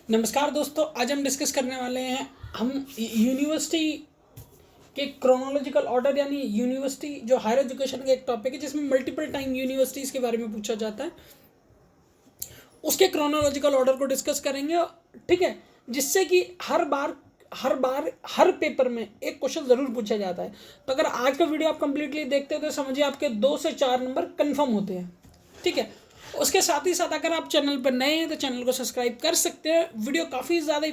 नमस्कार दोस्तों, आज हम डिस्कस करने वाले हैं हम यूनिवर्सिटी के क्रोनोलॉजिकल ऑर्डर यानी यूनिवर्सिटी जो हायर एजुकेशन का एक टॉपिक है जिसमें मल्टीपल टाइम यूनिवर्सिटीज़ के बारे में पूछा जाता है, उसके क्रोनोलॉजिकल ऑर्डर को डिस्कस करेंगे। ठीक है, जिससे कि हर बार हर पेपर में एक क्वेश्चन ज़रूर पूछा जाता है। तो अगर आज का वीडियो आप कंप्लीटली देखते हो तो समझिए आपके 2 से 4 नंबर कन्फर्म होते हैं। ठीक है, उसके साथ ही साथ अगर आप चैनल पर नए हैं तो चैनल को सब्सक्राइब कर सकते हैं। वीडियो काफ़ी ज़्यादा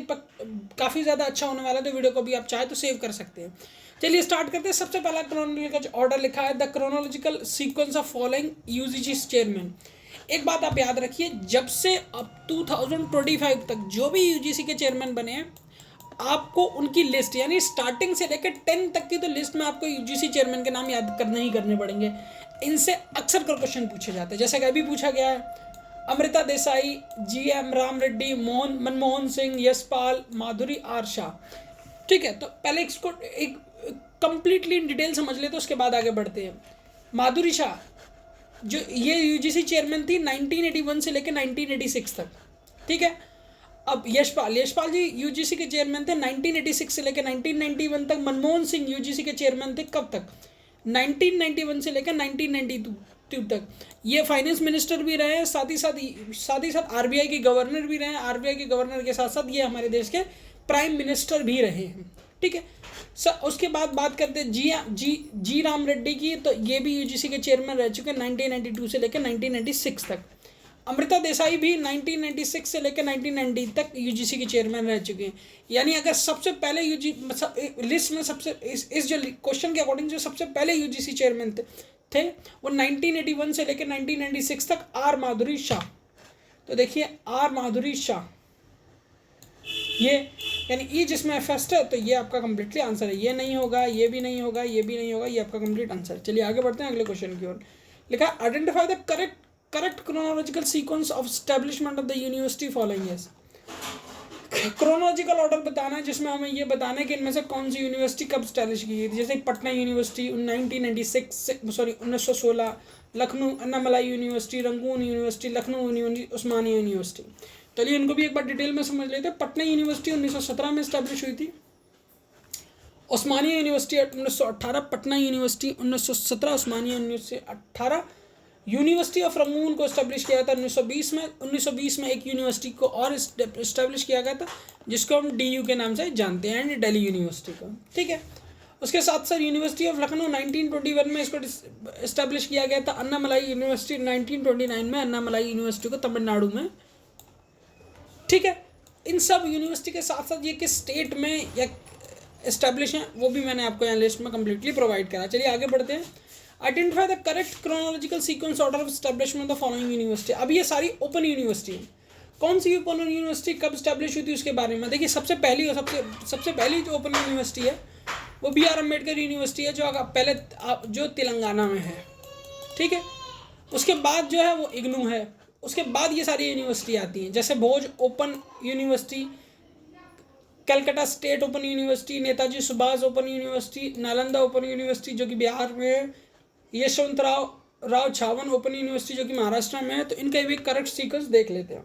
अच्छा होने वाला है, तो वीडियो को भी आप चाहे तो सेव कर सकते हैं। चलिए स्टार्ट करते हैं। सबसे पहला क्रोनोलॉजिकल ऑर्डर लिखा है the chronological sequence of following UGC chairman. एक बात आप याद रखिए, जब से अब 2025 तक जो भी यूजीसी के चेयरमैन बने हैं, आपको उनकी लिस्ट यानी स्टार्टिंग से लेकर 10 तक की तो लिस्ट में आपको यूजीसी चेयरमैन के नाम याद करने ही करने पड़ेंगे। इनसे अक्सर कर क्वेश्चन पूछे जाते हैं, जैसे कि अभी पूछा गया है अमृता देसाई, जीएम राम रेड्डी, मनमोहन सिंह, यशपाल, माधुरी आर शाह। ठीक है, तो पहले इसको एक कंप्लीटली इन डिटेल समझ ले तो उसके बाद आगे बढ़ते हैं। माधुरी शाह जो ये यूजीसी चेयरमैन थी 1981 से लेकर 1986 तक। ठीक है, अब यशपाल जी यूजीसी के चेयरमैन थे 1986 से लेकर 1991 तक। मनमोहन सिंह यूजीसी के चेयरमैन थे कब तक? 1991 से लेकर 1992 तक। ये फाइनेंस मिनिस्टर भी रहे हैं, साथ ही साथ आरबीआई के गवर्नर भी रहे हैं। आरबीआई के गवर्नर के साथ साथ ये हमारे देश के प्राइम मिनिस्टर भी रहे हैं। ठीक है उसके बाद बात करते हैं जी राम रेड्डी की। तो ये भी यूजीसी के चेयरमैन रह चुके हैं 1992 से लेकर 1996 तक। अमृता देसाई भी 1996 से लेकर 1990 तक यूजीसी के चेयरमैन रह चुके हैं। यानी अगर सबसे पहले लिस्ट में सबसे इस जो क्वेश्चन के अकॉर्डिंग जो सबसे पहले यूजीसी चेयरमैन थे वो 1981 से लेकर 1996 तक आर माधुरी शाह। तो देखिए आर माधुरी शाह, ये यानी ई जिसमें फर्स्ट है, तो ये आपका कंप्लीटली आंसर है। ये नहीं होगा, ये भी नहीं होगा, ये भी नहीं होगा, ये आपका कंप्लीट आंसर। चलिए आगे बढ़ते हैं अगले क्वेश्चन की ओर। लिखा है identify the correct chronological sequence of establishment of the university following is. Chronological order बताना है जिसमें हमें ये बताना है कि इनमें से कौन सी यूनिवर्सिटी कब स्टैब्लिश की गई थी। जैसे Patna university 1916, Lucknow Annamalai university, Rangoon university, Lucknow university, Osmania university. चलिए इनको भी एक बार डिटेल में समझ लेते हैं। पटना यूनिवर्सिटी 1917 में स्टैब्लिश हुई थी। Osmania university 1918, Patna university 1917, Osmania university 18। University of Rangoon को इस्टेब्लिश किया था 1920 में। 1920 में एक यूनिवर्सिटी को और इस्टेब्लिश किया गया था जिसको हम डीयू के नाम से जानते हैं, दिल्ली यूनिवर्सिटी को। ठीक है, उसके साथ साथ यूनिवर्सिटी ऑफ लखनऊ 1921 में इसको इस्टेब्लिश किया गया था। अन्नामलाई यूनिवर्सिटी 1929 में, अन्नामलाई यूनिवर्सिटी को तमिलनाडु में। ठीक है, इन सब यूनिवर्सिटी के साथ साथ ये किस स्टेट में या इस्टेब्लिश हैं वो भी मैंने आपको यहाँ लिस्ट में कम्प्लीटली प्रोवाइड करा। चलिए आगे बढ़ते हैं। Identify the correct chronological sequence order of establishment of following university. अब ये सारी ओपन यूनिवर्सिटी है। कौन सी ओपन यूनिवर्सिटी कब स्टैब्लिश हुई थी उसके बारे में देखिए। सबसे पहली जो ओपन यूनिवर्सिटी है वो BR अम्बेडकर यूनिवर्सिटी है, जो तेलंगाना में है। ठीक है, उसके बाद जो है वो इग्नू है। उसके बाद ये सारी यूनिवर्सिटी आती हैं, जैसे Bhoj open university, Calcutta state open university, Netaji Subhash open university, Nalanda open university जो कि बिहार में है, यशवंतराव छावन ओपन यूनिवर्सिटी जो कि महाराष्ट्र में है। तो इनका भी करेक्ट सीक्वेंस देख लेते हैं।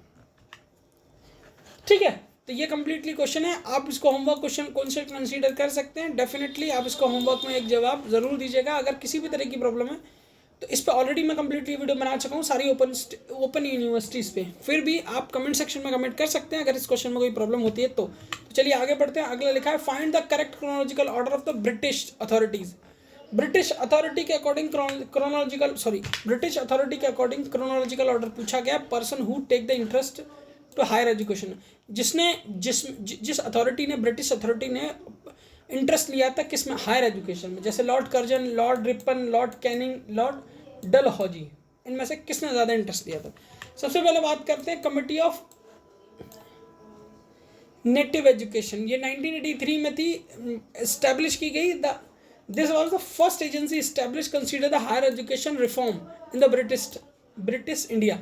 ठीक है, तो ये कंप्लीटली क्वेश्चन है। आप इसको होमवर्क क्वेश्चन कौन से कंसीडर कर सकते हैं। डेफिनेटली आप इसको होमवर्क में एक जवाब ज़रूर दीजिएगा। अगर किसी भी तरह की प्रॉब्लम है तो इस पर ऑलरेडी मैं कंप्लीटली वीडियो बना चुका हूँ सारी ओपन यूनिवर्सिटीज़ पे। फिर भी आप कमेंट सेक्शन में कमेंट कर सकते हैं अगर इस क्वेश्चन में कोई प्रॉब्लम होती है तो चलिए आगे बढ़ते हैं। अगला लिखा है find the correct chronological order of the British authorities. British authority के अकॉर्डिंग क्रोनोलॉजिकल ऑर्डर पूछा गया। Person who take the interest to higher education, जिस अथॉरिटी ने, ब्रिटिश अथॉरिटी ने इंटरेस्ट लिया था किस में? हायर एजुकेशन में। जैसे Lord Curzon, Lord Ripon, Lord Canning, Lord Dalhousie, इनमें से किसने ज़्यादा इंटरेस्ट लिया था? सबसे पहले बात करते हैं कमिटी ऑफ नेटिव एजुकेशन। ये 1983 में थी, इस्टेब्लिश की गई। This was the first agency establish consider the higher education reform in the British India.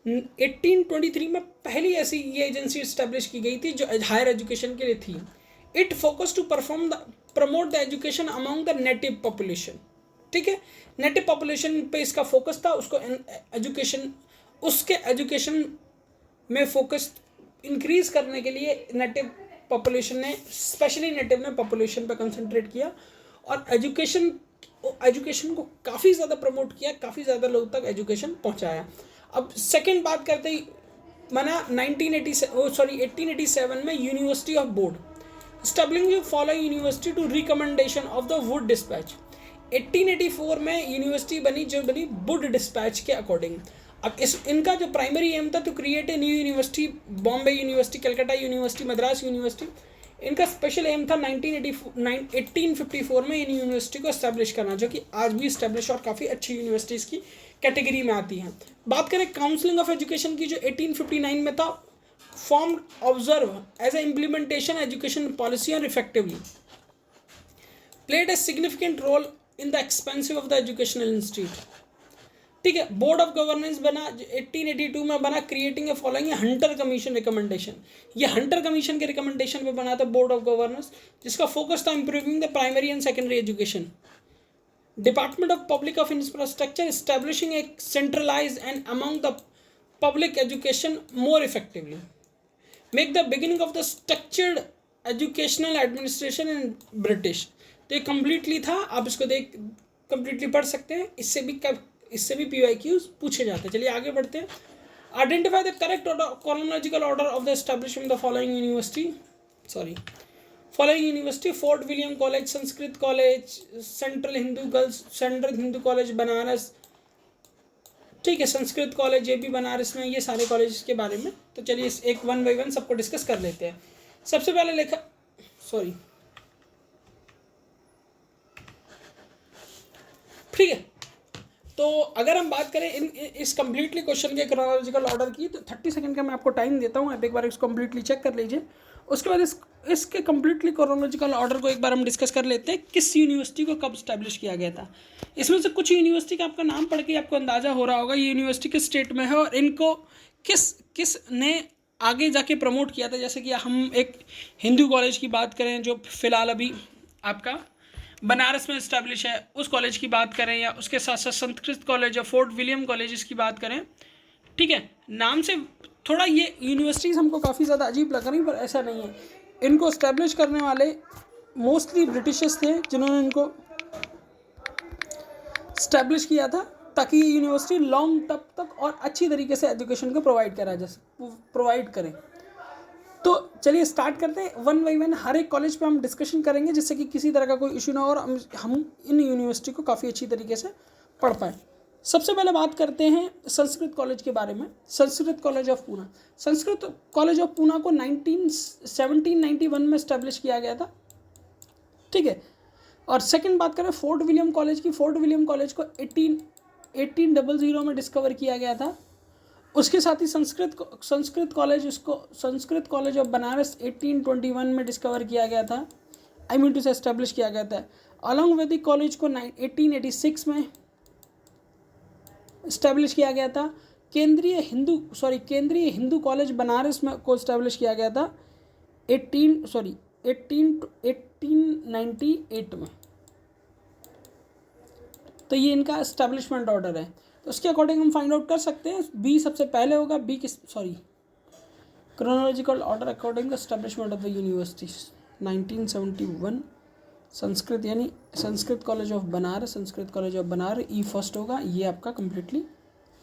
1823 में पहली ऐसी ये एजेंसी इस्टेब्लिश की गई थी जो हायर एजुकेशन के लिए थी। It focus to promote the education among the native population. ठीक है, नेटिव पॉपुलेशन पे इसका फोकस था। उसके एजुकेशन में फोकस इंक्रीज करने के लिए नेटिव पॉपुलेशन ने, स्पेशली नेटिव ने पॉपुलेशन पर कंसंट्रेट किया और एजुकेशन को काफ़ी ज़्यादा प्रमोट किया, काफ़ी ज़्यादा लोग तक एजुकेशन पहुंचाया। अब सेकंड बात करते ही बना 1887 में university of board, establishing following university to recommendation of the Wood dispatch. 1884 में यूनिवर्सिटी बनी जो बनी वुड डिस्पैच के अकॉर्डिंग। अब इनका जो प्राइमरी एम था to create a new university, Bombay university, Calcutta university, Madras university. इनका स्पेशल एम था 1854 में इन यूनिवर्सिटी को एस्टेब्लिश करना, जो कि आज भी एस्टेब्लिश और काफ़ी अच्छी यूनिवर्सिटीज़ की कैटेगरी में आती हैं। बात करें काउंसलिंग ऑफ एजुकेशन की, जो 1859 में था, form observe as a implementation education policy और effectively played a significant role in the expensive of the educational institute. ठीक है, बोर्ड ऑफ गवर्नेंस बना 1882 में बना, creating a following Hunter commission recommendation. ये हंटर कमीशन के रिकमेंडेशन पे बना था बोर्ड ऑफ गवर्नेंस, जिसका फोकस था improving the primary and secondary education. Department of public of infrastructure, establishing a centralize and among the public education more effectively, make the beginning of the structured educational administration in British. तो ये completely था, आप इसको completely पढ़ सकते हैं। इससे भी PYQs पूछे जाते हैं। चलिए आगे बढ़ते हैं। Identify the correct chronological order of the establishment the following university, fort William college, Sanskrit college, central Hindu college Banaras, ठीक है, संस्कृत कॉलेज ये भी बनारस में, ये सारे कॉलेज के बारे में। तो चलिए एक वन बाई वन सबको डिस्कस कर लेते हैं। सबसे पहले ठीक है, तो अगर हम बात करें इस कम्प्लीटली क्वेश्चन के क्रोनोलॉजिकल ऑर्डर की, तो 30 सेकंड का मैं आपको टाइम देता हूँ, आप एक बार इसको कम्प्लीटली चेक कर लीजिए। उसके बाद इसके कम्प्लीटली क्रोनोलॉजिकल ऑर्डर को एक बार हम डिस्कस कर लेते हैं, किस यूनिवर्सिटी को कब स्टैब्लिश किया गया था। इसमें से कुछ यूनिवर्सिटी का आपका नाम पढ़ के आपको अंदाज़ा हो रहा होगा ये यूनिवर्सिटी किस स्टेट में है और इनको किस ने आगे जाके प्रमोट किया था। जैसे कि हम एक हिंदू कॉलेज की बात करें जो फ़िलहाल अभी आपका बनारस में इस्टेब्लिश है, उस कॉलेज की बात करें, या उसके साथ साथ संस्कृत कॉलेज या फोर्ट विलियम कॉलेज की बात करें। ठीक है, नाम से थोड़ा ये यूनिवर्सिटीज़ हमको काफ़ी ज़्यादा अजीब लग रही, पर ऐसा नहीं है। इनको इस्टेब्लिश करने वाले मोस्टली ब्रिटिशर्स थे, जिन्होंने इनको इस्टेब्लिश किया था ताकि ये यूनिवर्सिटी लॉन्ग टर्म तक और अच्छी तरीके से एजुकेशन को प्रोवाइड करें। तो चलिए स्टार्ट करते हैं, वन बाई वन हर एक कॉलेज पे हम डिस्कशन करेंगे, जिससे कि किसी तरह का कोई इशू ना हो और हम इन यूनिवर्सिटी को काफ़ी अच्छी तरीके से पढ़ पाएँ। सबसे पहले बात करते हैं संस्कृत कॉलेज के बारे में। Sanskrit college of Poona, Sanskrit college of Poona को 1791 में इस्टेब्लिश किया गया था। ठीक है, और सेकंड बात करें फोर्ट विलियम कॉलेज की, फोर्ट विलियम कॉलेज को 1800 में डिस्कवर किया गया था। उसके साथ ही संस्कृत कॉलेज ऑफ बनारस 1821 में डिस्कवर किया गया था, एस्टेब्लिश किया गया था। अलॉन्ग वैदिक कॉलेज को 1886 में इस्टेब्लिश किया गया था। केंद्रीय हिंदू कॉलेज बनारस में को इस्टेब्लिश किया गया था 1898 में। तो ये इनका इस्टेब्लिशमेंट ऑर्डर है, तो उसके अकॉर्डिंग हम फाइंड आउट कर सकते हैं। बी सबसे पहले होगा, chronological order according establishment of the universities 1971 Sanskrit, यानी Sanskrit college of Banaras, E first होगा, ये आपका कंप्लीटली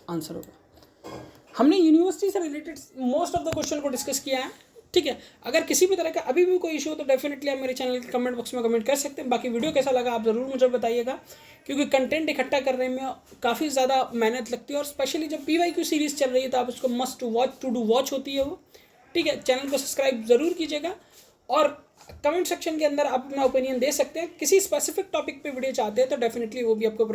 आंसर होगा। हमने यूनिवर्सिटी से related most of the question को डिस्कस किया है। ठीक है, अगर किसी भी तरह का अभी भी कोई इशू हो तो डेफिनेटली आप मेरे चैनल के कमेंट बॉक्स में कमेंट कर सकते हैं। बाकी वीडियो कैसा लगा आप ज़रूर मुझे बताइएगा, क्योंकि कंटेंट इकट्ठा करने में काफ़ी ज़्यादा मेहनत लगती है और स्पेशली जब PYQ सीरीज़ चल रही है तो आप उसको मस्ट टू डू वॉच होती है वो। ठीक है, चैनल को सब्सक्राइब ज़रूर कीजिएगा और कमेंट सेक्शन के अंदर आप अपना ओपिनियन दे सकते हैं। किसी स्पेसिफिक टॉपिक पे वीडियो चाहते हैं तो डेफिनेटली वो भी आपको प्रोवाइड